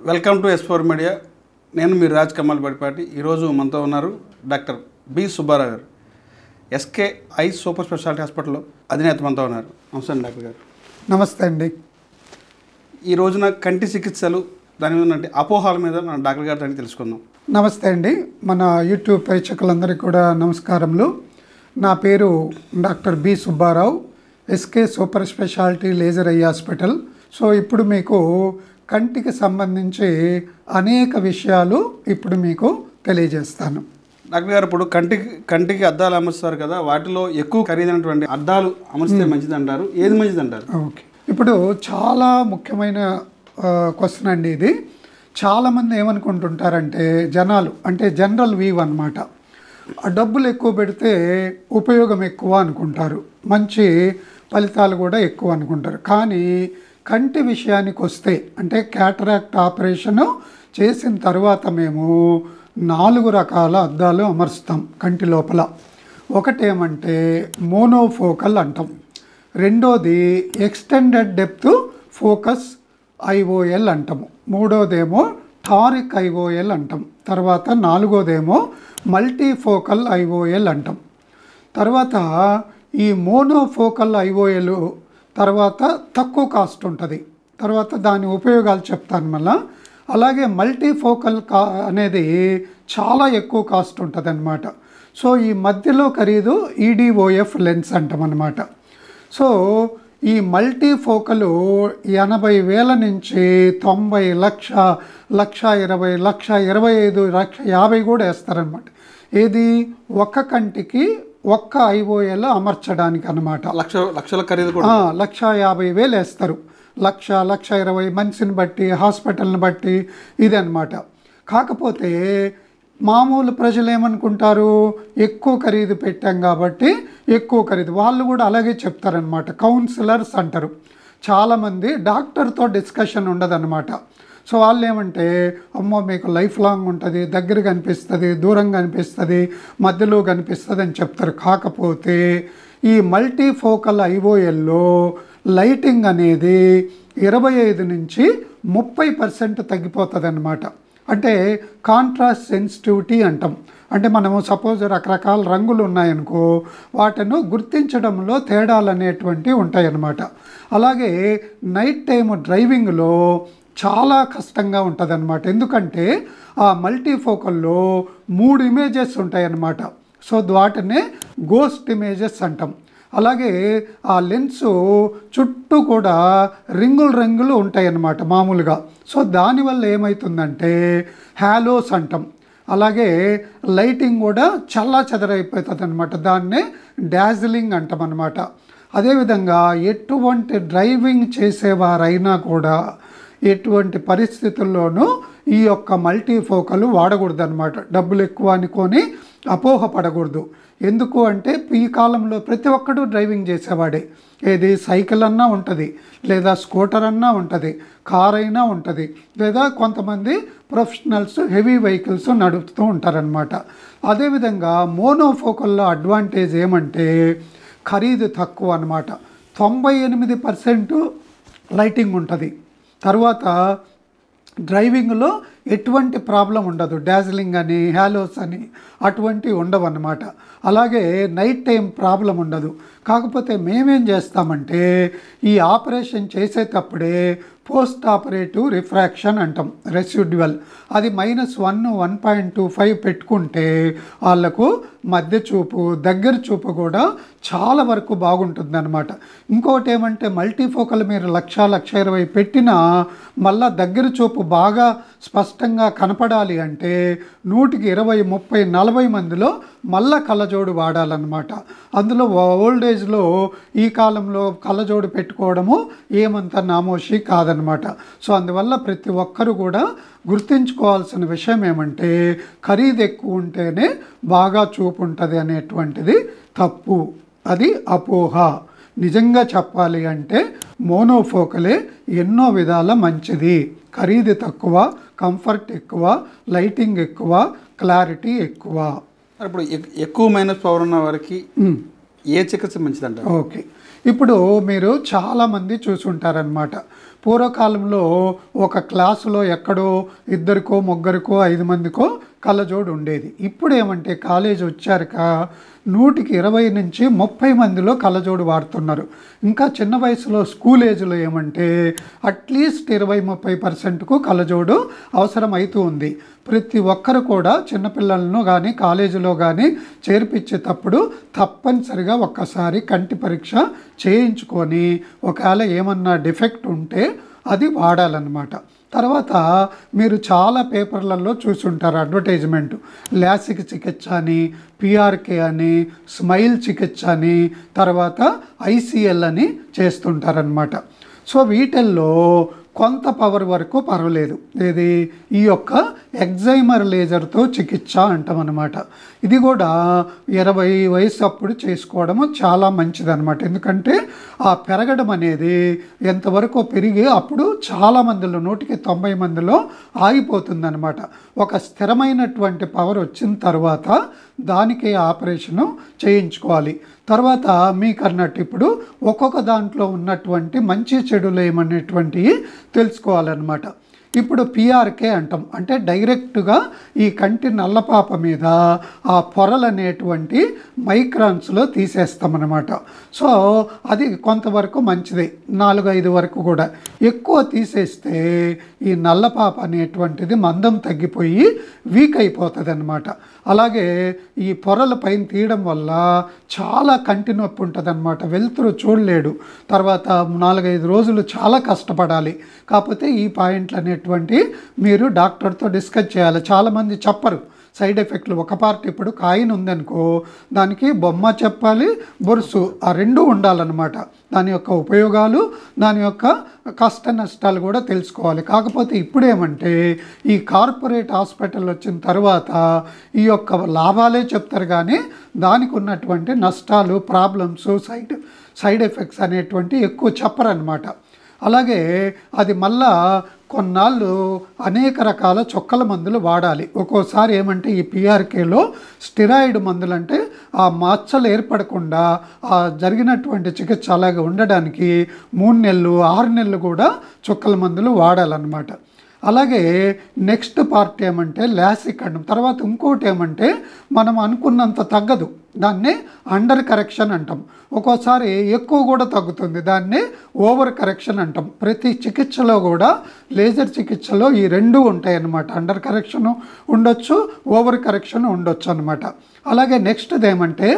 Welcome to ఎస్4 media. నేను మీ రాజ్ కమల్ బడిపాటి. ఈరోజు మనతో ఉన్నారు డాక్టర్ బి సుబ్బారావు గారు, ఎస్కే ఐ సూపర్ స్పెషాలిటీ హాస్పిటల్లో అధినేత మనతో ఉన్నారు. నమస్తే అండి డాక్టర్ గారు. నమస్తే అండి. ఈ రోజున కంటి చికిత్సలు దాని మీద ఉన్న అపోహాల మీద మన డాక్టర్ గారితో తెలుసుకుందాం. నమస్తే అండి. మన యూట్యూబ్ ప్రేక్షకులందరికీ కూడా నమస్కారములు. నా పేరు doctor B Subbarao, SK super speciality laser eye hospital. So ఇప్పుడు మీకు కంటికి సంబంధించి అనేక విషయాలు ఇప్పుడు మీకు తెలియజేస్తాను. డాక్టర్ గారు, ఇప్పుడు కంటికి అద్దాలు అమర్స్తారు కదా, వాటిలో ఎక్కువ ఖరీదైనటువంటి అద్దాలు అమర్స్తే మంచిది అంటారు. ఏది మంచిది అంటారు? ఓకే, ఇప్పుడు చాలా ముఖ్యమైన క్వశ్చన్ అండి ఇది. చాలామంది ఏమనుకుంటుంటారంటే జనాలు అంటే జనరల్ వ్యూ అన్నమాట. డబ్బులు ఎక్కువ పెడితే ఉపయోగం ఎక్కువ అనుకుంటారు, మంచి ఫలితాలు కూడా ఎక్కువ అనుకుంటారు. కానీ కంటి విషయానికి వస్తే అంటే క్యాటరాక్ట్ ఆపరేషను చేసిన తర్వాత మేము 4 రకాల అద్దాలు అమరుస్తాం కంటి లోపల. ఒకటేమంటే మోనోఫోకల్ అంటాం, రెండోది ఎక్స్టెండెడ్ డెప్త్ ఫోకస్ ఐఓఎల్ అంటాము, మూడోదేమో టారిక్ ఐఓఎల్ అంటాం, తర్వాత 4వదేమో మల్టీఫోకల్ ఐఓఎల్ అంటాం. తర్వాత ఈ మోనోఫోకల్ ఐఓఎల్ తర్వాత తక్కువ కాస్ట్ ఉంటుంది, తర్వాత దాని ఉపయోగాలు చెప్తాను మళ్ళా. అలాగే మల్టీఫోకల్ అనేది చాలా ఎక్కువ కాస్ట్ ఉంటుంది అన్నమాట. సో ఈ మధ్యలో ఖరీదు ఈడిఓఎఫ్ లెన్స్ అంటాం అన్నమాట. సో ఈ మల్టీఫోకల్ 80,000 నుంచి 90 లక్ష, 1,20,000, 1,25,000, 1,50,000 కూడా వేస్తారనమాట. ఏది ఒక్క కంటికి ఒక్క ఐఓఎల్ అమర్చడానికి అనమాట. లక్షల ఖరీదు కూడా 1,50,000 వేస్తారు. 1,00,000, 1,20,000 మనిషిని బట్టి, హాస్పిటల్ని బట్టి ఇది అనమాట. కాకపోతే మామూలు ప్రజలు ఏమనుకుంటారు, ఎక్కువ ఖరీదు పెట్టాం కాబట్టి ఎక్కువ ఖరీదు. వాళ్ళు కూడా అలాగే చెప్తారనమాట. కౌన్సిలర్స్ అంటారు. చాలామంది డాక్టర్తో డిస్కషన్ ఉండదన్నమాట. సో వాళ్ళు ఏమంటే అమ్మో మీకు లైఫ్ లాంగ్ ఉంటుంది, దగ్గర కనిపిస్తుంది, దూరంగా కనిపిస్తుంది, మధ్యలో కనిపిస్తుంది అని చెప్తారు. కాకపోతే ఈ మల్టీఫోకల్ ఐఓఎల్లో లైటింగ్ అనేది 25 నుంచి 30% తగ్గిపోతుంది అన్నమాట. అంటే కాంట్రాస్ట్ సెన్సిటివిటీ అంటాం. అంటే మనము సపోజ్ రకరకాల రంగులు ఉన్నాయనుకో, వాటిను గుర్తించడంలో తేడాలు అనేటువంటివి ఉంటాయన్నమాట. అలాగే నైట్ టైం డ్రైవింగ్లో చాలా కష్టంగా ఉంటుంది అన్నమాట. ఎందుకంటే ఆ మల్టీఫోకల్లో 3 ఇమేజెస్ ఉంటాయన్నమాట. సో వాటినే గోస్ట్ ఇమేజెస్ అంటాం. అలాగే ఆ లెన్సు చుట్టూ కూడా రింగులు ఉంటాయన్నమాట మామూలుగా. సో దానివల్ల ఏమవుతుందంటే హ్యాలోస్ అంటాం. అలాగే లైటింగ్ కూడా చెదరైపోతుంది అనమాట. దాన్నే డాజిలింగ్ అంటాం అన్నమాట. అదేవిధంగా ఎటువంటి డ్రైవింగ్ చేసేవారైనా కూడా ఎటువంటి పరిస్థితుల్లోనూ ఈ యొక్క మల్టీఫోకల్ వాడకూడదు అనమాట. డబ్బులు ఎక్కువ అనుకొని అపోహపడకూడదు. ఎందుకు అంటే ఈ కాలంలో ప్రతి ఒక్కడు డ్రైవింగ్ చేసేవాడే. ఏది సైకిల్ అన్నా ఉంటుంది, లేదా స్కూటర్ అన్నా ఉంటుంది, కార్ అయినా ఉంటుంది, లేదా కొంతమంది ప్రొఫెషనల్స్ హెవీ వెహికల్స్ నడుపుతూ ఉంటారనమాట. అదేవిధంగా మోనోఫోకల్లో అడ్వాంటేజ్ ఏమంటే ఖరీదు తక్కువ అనమాట. 98% లైటింగ్ ఉంటుంది. తర్వాత డ్రైవింగ్లో ఎటువంటి ప్రాబ్లం ఉండదు. డాజిలింగ్ అని, హ్యాలోస్ అని అటువంటివి ఉండవు అన్నమాట. అలాగే నైట్ టైం ప్రాబ్లం ఉండదు. కాకపోతే మేమేం చేస్తామంటే ఈ ఆపరేషన్ చేసేటప్పుడే పోస్ట్ ఆపరేటివ్ రిఫ్రాక్షన్ అంటాం, రెసిడ్యువల్. అది -1, 1.25 పెట్టుకుంటే వాళ్ళకు మధ్య చూపు, దగ్గర చూపు కూడా చాలా వరకు బాగుంటుంది అనమాట. ఇంకోటి ఏమంటే మల్టీఫోకల్ మీరు 1,00,000, 1,20,000 పెట్టినా మళ్ళా దగ్గర చూపు బాగా స్పష్టంగా కనపడాలి అంటే 100కి 20, 30, 40 మందిలో మళ్ళా కళ్ళజోడు వాడాలన్నమాట. అందులో ఓల్డ్ ఏజ్లో ఈ కాలంలో కళ్ళజోడు పెట్టుకోవడము ఏమంత నామోషి కాదనమాట. సో అందువల్ల ప్రతి ఒక్కరు కూడా గుర్తుంచుకోవాల్సిన విషయం ఏమంటే ఖరీదు ఎక్కువ ఉంటేనే బాగా చూపు ఉంటుంది అనేటువంటిది తప్పు, అది అపోహ. నిజంగా చెప్పాలి అంటే మోనోఫోకలే ఎన్నో విధాల మంచిది. ఖరీదు తక్కువ, కంఫర్ట్ ఎక్కువ, లైటింగ్ ఎక్కువ, క్లారిటీ ఎక్కువ. ఇప్పుడు ఎక్కువ మైనస్ పవర్ ఉన్న వారికి ఏ చికిత్స మంచిదంట? ఓకే, ఇప్పుడు మీరు చాలామంది చూసుంటారనమాట. పూర్వకాలంలో ఒక క్లాసులో ఎక్కడో ఇద్దరికో ముగ్గురికో 5 మందికో కళ్ళజోడు ఉండేది. ఇప్పుడు ఏమంటే కాలేజ్ వచ్చాక 100కి 20 నుంచి 30 మందిలో కళ్ళజోడు వాడుతున్నారు. ఇంకా చిన్న వయసులో స్కూల్ ఏజ్లో ఏమంటే అట్లీస్ట్ 20-30%కు కళ్ళజోడు అవసరం అవుతూ ఉంది. ప్రతి ఒక్కరు కూడా చిన్నపిల్లలను కానీ కాలేజీలో కానీ చేర్పించేటప్పుడు తప్పనిసరిగా ఒక్కసారి కంటి పరీక్ష చేయించుకొని ఒకవేళ ఏమన్నా డిఫెక్ట్ ఉంటే అది వాడాలన్నమాట. తర్వాత మీరు చాలా పేపర్లలో చూసుంటారు అడ్వర్టైజ్మెంట్, లాసిక్ చికిత్స అని, పిఆర్కే అని, స్మైల్ చికిత్స అని, తర్వాత ఐసిఎల్ అని చేస్తుంటారనమాట. సో వీటిల్లో కొంత పవర్ వరకు పర్వాలేదు. ఇది ఈ యొక్క ఎగ్జైమర్ లేజర్తో చికిత్స అంటామన్నమాట. ఇది కూడా 20 వయసు అప్పుడు చేసుకోవడము చాలా మంచిదన్నమాట. ఎందుకంటే ఆ పెరగడం అనేది ఎంతవరకు పెరిగి అప్పుడు చాలామందిలో 100కి 90 మందిలో ఆగిపోతుందన్నమాట. ఒక స్థిరమైనటువంటి పవర్ వచ్చిన తర్వాత దానికి ఆపరేషను చేయించుకోవాలి. తర్వాత మీకు అన్నట్టు ఇప్పుడు ఒక్కొక్క దాంట్లో ఉన్నటువంటి మంచి చెడులు ఏమనేటువంటివి తెలుసుకోవాలన్నమాట. ఇప్పుడు పిఆర్కే అంటాం, అంటే డైరెక్ట్గా ఈ కంటి నల్లపాప మీద ఆ పొరలు అనేటువంటి మైక్రాన్స్లో తీసేస్తామన్నమాట. సో అది కొంతవరకు మంచిదే, 4-5 వరకు కూడా. ఎక్కువ తీసేస్తే ఈ నల్లపాప అనేటువంటిది మందం తగ్గిపోయి వీక్ అయిపోతుంది అన్నమాట. అలాగే ఈ పొరల పైన తీయడం వల్ల చాలా కంటి నొప్పి ఉంటుంది అన్నమాట. వెలుతురు చూడలేడు. తర్వాత 4-5 రోజులు చాలా కష్టపడాలి. కాకపోతే ఈ పాయింట్లు అనేటువంటి మీరు డాక్టర్తో డిస్కస్ చేయాలి. చాలామంది చెప్పరు సైడ్ ఎఫెక్ట్లు. ఒక పార్ట్ ఇప్పుడు కాయిన్ ఉందనుకో, దానికి బొమ్మ చెప్పాలి, బొరుసు, ఆ రెండు ఉండాలన్నమాట. దాని యొక్క ఉపయోగాలు, దాని యొక్క కష్ట నష్టాలు కూడా తెలుసుకోవాలి. కాకపోతే ఇప్పుడేమంటే ఈ కార్పొరేట్ హాస్పిటల్ వచ్చిన తర్వాత ఈ యొక్క లాభాలే చెప్తారు కానీ దానికి ఉన్నటువంటి నష్టాలు, ప్రాబ్లమ్స్, సైడ్ ఎఫెక్ట్స్ అనేటువంటి ఎక్కువ చెప్పరన్నమాట. అలాగే అది మళ్ళా కొన్నాళ్ళు అనేక రకాల చుక్కల మందులు వాడాలి. ఒక్కోసారి ఏమంటే ఈ పిఆర్కేలో స్టెరాయిడ్ మందులు, అంటే ఆ మచ్చలు ఏర్పడకుండా ఆ జరిగినటువంటి చికిత్స అలాగే ఉండడానికి 3 నెలలు 6 నెలలు కూడా చుక్కల మందులు వాడాలన్నమాట. అలాగే నెక్స్ట్ పార్ట్ ఏమంటే లాసిక్ అంటాం. తర్వాత ఇంకోటి ఏమంటే మనం అనుకున్నంత తగ్గదు, దాన్నే అండర్ కరెక్షన్ అంటాం. ఒక్కోసారి ఎక్కువ కూడా తగ్గుతుంది, దాన్నే ఓవర్ కరెక్షన్ అంటాం. ప్రతి చికిత్సలో కూడా లేజర్ చికిత్సలో ఈ రెండు ఉంటాయి అన్నమాట. అండర్ కరెక్షన్ ఉండొచ్చు, ఓవర్ కరెక్షన్ ఉండొచ్చు అన్నమాట. అలాగే నెక్స్ట్ది ఏమంటే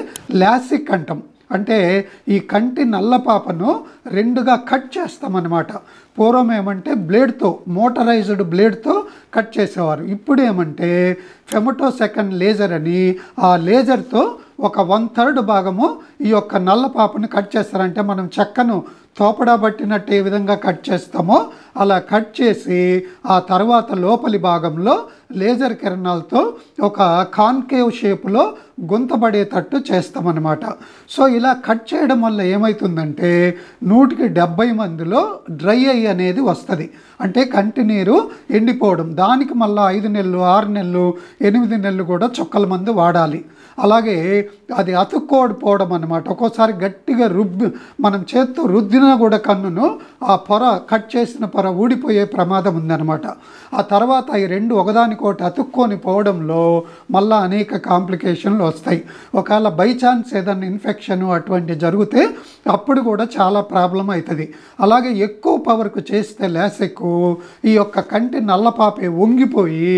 లాసిక్ అంటాం. అంటే ఈ కంటి నల్లపాపను 2గా కట్ చేస్తామన్నమాట. పూర్వం ఏమంటే బ్లేడ్తో, మోటరైజ్డ్ బ్లేడ్తో కట్ చేసేవారు. ఇప్పుడు ఏమంటే ఫెమటోసెకండ్ లేజర్ అని, ఆ లేజర్తో ఒక 1/3 భాగము ఈ యొక్క నల్లపాపను కట్ చేస్తారంటే మనం చెక్కను తోపడా పట్టినట్టు ఏ విధంగా కట్ చేస్తామో అలా కట్ చేసి ఆ తర్వాత లోపలి భాగంలో లేజర్ కిరణాలతో ఒక కాన్కేవ్ షేపులో గుంతబడేటట్టు చేస్తామన్నమాట. సో ఇలా కట్ చేయడం వల్ల ఏమవుతుందంటే 100కి 70 మందిలో డ్రై ఐ అనేది వస్తుంది. అంటే కంటి నీరు ఎండిపోవడం. దానికి మళ్ళీ 5 నెలలు 6 నెలలు 8 నెలలు కూడా చుక్కల మందు వాడాలి. అలాగే అది అతుక్కోడిపోవడం అన్నమాట. ఒక్కోసారి గట్టిగా మనం చేత్తో రుద్దినా కూడా కన్నును ఆ పొర, కట్ చేసిన పొర ఊడిపోయే ప్రమాదం ఉందన్నమాట. ఆ తర్వాత ఈ రెండు ఒకదానికోటి అతుక్కొని పోవడంలో మళ్ళీ అనేక కాంప్లికేషన్లు వస్తాయి. ఒకవేళ బై ఛాన్స్ ఏదైనా ఇన్ఫెక్షన్ అటువంటి జరిగితే అప్పుడు కూడా చాలా ప్రాబ్లం అవుతుంది. అలాగే ఎక్కువ పవర్కు చేస్తే లాసిక్ ఈ యొక్క కంటి నల్లపాపే వంగిపోయి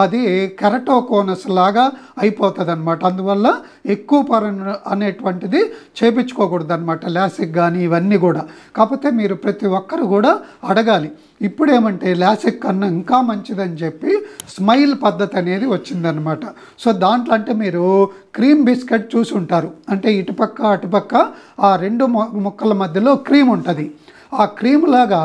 అది కెరటోకోనస్ లాగా అయిపోతుంది అన్నమాట. అందువల్ల ఎక్కువ పవర్ అనేటువంటిది చేపించుకోకూడదు అన్నమాట, లాసిక్ కానీ ఇవన్నీ కూడా. కాకపోతే మీరు ప్రతి ఒక్కరు కూడా అడగాలి. ఇప్పుడేమంటే లాసిక్ కన్నా ఇంకా మంచిదని చెప్పి స్మైల్ పద్ధతి అనేది వచ్చిందనమాట. సో దాంట్లో అంటే మీరు క్రీమ్ బిస్కెట్ చూసి ఉంటారు. అంటే ఇటుపక్క అటుపక్క ఆ 2 ముక్కల మధ్యలో క్రీమ్ ఉంటుంది. ఆ క్రీమ్ లాగా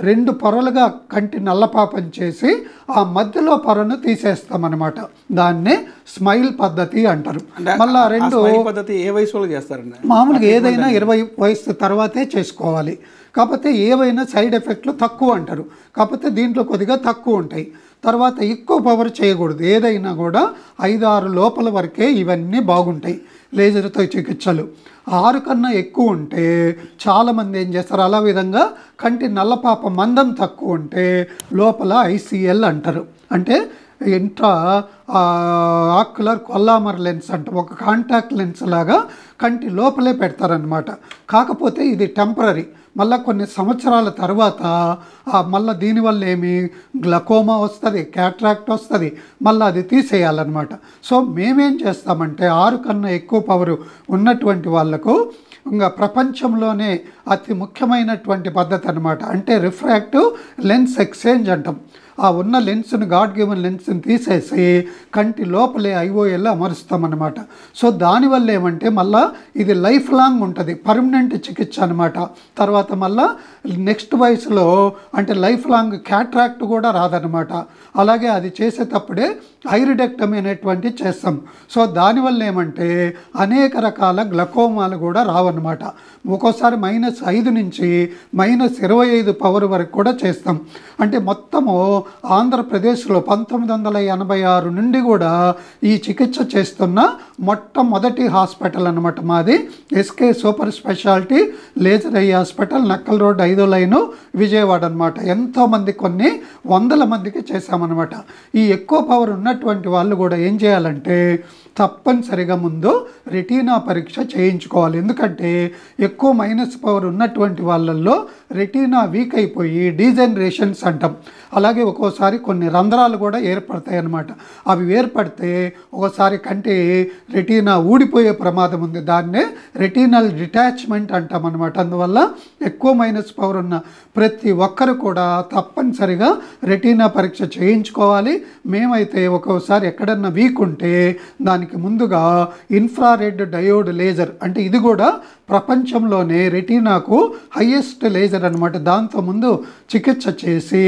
2 పొరలుగా కంటి నల్లపాపం చేసి ఆ మధ్యలో పొరను తీసేస్తామన్నమాట. దాన్నే స్మైల్ పద్ధతి అంటారు. అంటే మళ్ళీ ఆ రెండు స్మైల్ పద్ధతి ఏ వయసు వాళ్ళు చేస్తారండి? మామూలుగా ఏదైనా 20 వయసు తర్వాతే చేసుకోవాలి. కాకపోతే ఏవైనా సైడ్ ఎఫెక్ట్లు తక్కువ అంటారు, కాకపోతే దీంట్లో కొద్దిగా తక్కువ ఉంటాయి. తర్వాత ఎక్కువ పవర్ చేయకూడదు, ఏదైనా కూడా 5-6 లోపల వరకే ఇవన్నీ బాగుంటాయి లేజర్తో చికిత్సలు. 6 కన్నా ఎక్కువ ఉంటే చాలామంది ఏం చేస్తారు, అలా విధంగా కంటి నల్లపాప మందం తక్కువ ఉంటే లోపల ICL అంటారు, అంటే ఇంట్రా ఆక్యులర్ కొల్లామర్ లెన్స్ అంట, ఒక కాంటాక్ట్ లెన్స్ లాగా కంటి లోపలే పెడతారనమాట. కాకపోతే ఇది టెంపరీ, మళ్ళీ కొన్ని సంవత్సరాల తర్వాత మళ్ళీ దీనివల్ల ఏమి గ్లకోమా వస్తుంది, క్యాట్రాక్ట్ వస్తుంది, మళ్ళీ అది తీసేయాలన్నమాట. సో మేమేం చేస్తామంటే 6 కన్నా ఎక్కువ పవరు ఉన్నటువంటి వాళ్ళకు ఇంకా ప్రపంచంలోనే అతి ముఖ్యమైనటువంటి పద్ధతి అనమాట, అంటే రిఫ్రాక్టివ్ లెన్స్ ఎక్స్చేంజ్ అంటాం. ఆ ఉన్న లెన్స్ను, గాడ్ గివెన్ లెన్స్ని తీసేసి కంటి లోపలే IOL అమరుస్తామన్నమాట. సో దానివల్ల ఏమంటే మళ్ళీ ఇది లైఫ్ లాంగ్ ఉంటుంది, పర్మనెంట్ చికిత్స అనమాట. తర్వాత మళ్ళీ నెక్స్ట్ వయసులో అంటే లైఫ్ లాంగ్ క్యాట్రాక్ట్ కూడా రాదనమాట. అలాగే అది చేసేటప్పుడే ఐరిడెక్టమీ అనేటువంటి చేస్తాం. సో దానివల్ల ఏమంటే అనేక రకాల గ్లకోమాలు కూడా రావన్నమాట. ఒక్కోసారి -5 నుంచి -25 పవర్ వరకు కూడా చేస్తాం. అంటే మొత్తము ఆంధ్రప్రదేశ్లో 1986 నుండి కూడా ఈ చికిత్స చేస్తున్న మొట్టమొదటి హాస్పిటల్ అన్నమాట మాది, SK super speciality laser eye hospital, Nakkal road 5వ లైను, విజయవాడ అనమాట. ఎంతోమంది, కొన్ని వందల మందికి చేశామన్నమాట. ఈ ఎక్కువ పవర్ ఉన్నటువంటి వాళ్ళు కూడా ఏం చేయాలంటే తప్పనిసరిగా ముందు రెటీనా పరీక్ష చేయించుకోవాలి. ఎందుకంటే ఎక్కువ మైనస్ పవర్ ఉన్నటువంటి వాళ్ళల్లో రెటీనా వీక్ అయిపోయి డీజనరేషన్స్ అంటాం. అలాగే ఒక్కోసారి కొన్ని రంధ్రాలు కూడా ఏర్పడతాయి అన్నమాట. అవి ఏర్పడితే ఒకసారి కంటి రెటీనా ఊడిపోయే ప్రమాదం ఉంది, దాన్నే రెటీనల్ డిటాచ్మెంట్ అంటాం అన్నమాట. అందువల్ల ఎక్కువ మైనస్ పవర్ ఉన్న ప్రతి ఒక్కరు కూడా తప్పనిసరిగా రెటీనా పరీక్ష చేయించుకోవాలి. మేమైతే ఒక్కోసారి ఎక్కడన్నా వీక్ ఉంటే దానికి ముందుగా ఇన్ఫ్రారెడ్ డయోడ్ లేజర్, అంటే ఇది కూడా ప్రపంచంలోనే రెటీనాకు హైయెస్ట్ లేజర్ అనమాట, దాంతో ముందు చికిత్స చేసి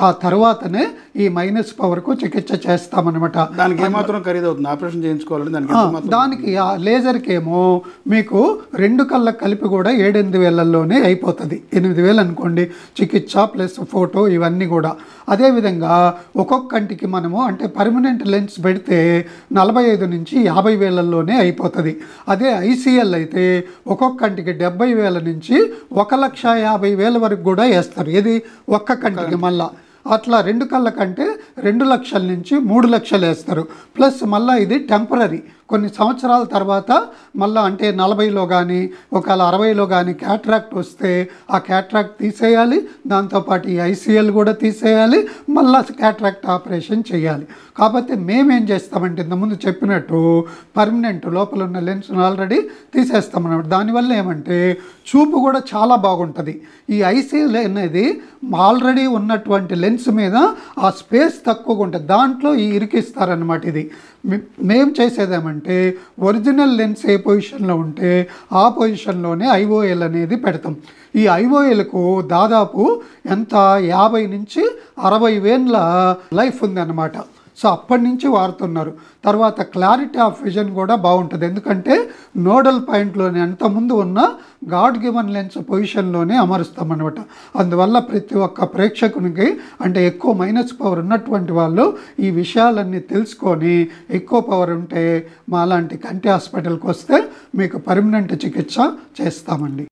ఆ తర్వాతనే ఈ మైనస్ పవర్కు చికిత్స చేస్తామన్నమాట. దానికి ఏమాత్రం ఖరీదు అవుతుంది ఆపరేషన్ చేయించుకోవాలంటే? దానికి ఆ లేజర్కి ఏమో మీకు 2 కళ్ళకు కలిపి కూడా 7-8 వేలల్లోనే అయిపోతుంది. 8 వేలు అనుకోండి చికిత్స ప్లస్ ఫోటో ఇవన్నీ కూడా. అదేవిధంగా ఒక్కొక్క కంటికి మనము అంటే పర్మనెంట్ లెన్స్ పెడితే 45 నుంచి 50 వేలల్లోనే అయిపోతుంది. అదే ICL అయితే ఒక్కొక్క కంటికి 70 వేల నుంచి 1,50,000 వరకు కూడా వేస్తారు. ఇది ఒక్క కంటికి. మళ్ళా అట్లా 2 కళ్ళ కంటే 2 లక్షల నుంచి 3 లక్షలు వేస్తారు. ప్లస్ మళ్ళీ ఇది టెంపరీ, కొన్ని సంవత్సరాల తర్వాత మళ్ళీ అంటే 40లో కానీ ఒకవేళ 60లో కానీ క్యాట్రాక్ట్ వస్తే ఆ క్యాట్రాక్ట్ తీసేయాలి, దాంతోపాటు ఈ ICL కూడా తీసేయాలి, మళ్ళీ క్యాట్రాక్ట్ ఆపరేషన్ చేయాలి. కాకపోతే మేమేం చేస్తామంటే ఇంతకుముందు చెప్పినట్టు పర్మనెంట్ లోపల ఉన్న లెన్స్ను ఆల్రెడీ తీసేస్తామన్నమాట. దానివల్ల ఏమంటే చూపు కూడా చాలా బాగుంటుంది. ఈ ICL అనేది ఆల్రెడీ ఉన్నటువంటి లెన్స్ మీద ఆ స్పేస్ తక్కువగా ఉంటుంది, దాంట్లో ఈ ఇరికిస్తారనమాట. ఇది మేము చేసేదేమంటే ఒరిజినల్ లెన్స్ ఏ పొజిషన్లో ఉంటే ఆ పొజిషన్లోనే IOL అనేది పెడతాం. ఈ IOLకు దాదాపు ఎంత 50 నుంచి 60 వేల లైఫ్ ఉందన్నమాట. సో అప్పటి నుంచి వాడుతున్నారు. తర్వాత క్లారిటీ ఆఫ్ విజన్ కూడా బాగుంటుంది, ఎందుకంటే నోడల్ పాయింట్లోనే అంతకుముందు ఉన్న గాడ్ గివన్ లెన్స్ పొజిషన్లోనే అమరుస్తామన్నమాట. అందువల్ల ప్రతి ఒక్క ప్రేక్షకునికి అంటే ఎక్కువ మైనస్ పవర్ ఉన్నటువంటి వాళ్ళు ఈ విషయాలన్నీ తెలుసుకొని ఎక్కువ పవర్ ఉంటే మాలాంటి కంటి హాస్పిటల్కి వస్తే మీకు పర్మనెంట్ చికిత్స చేస్తామండి.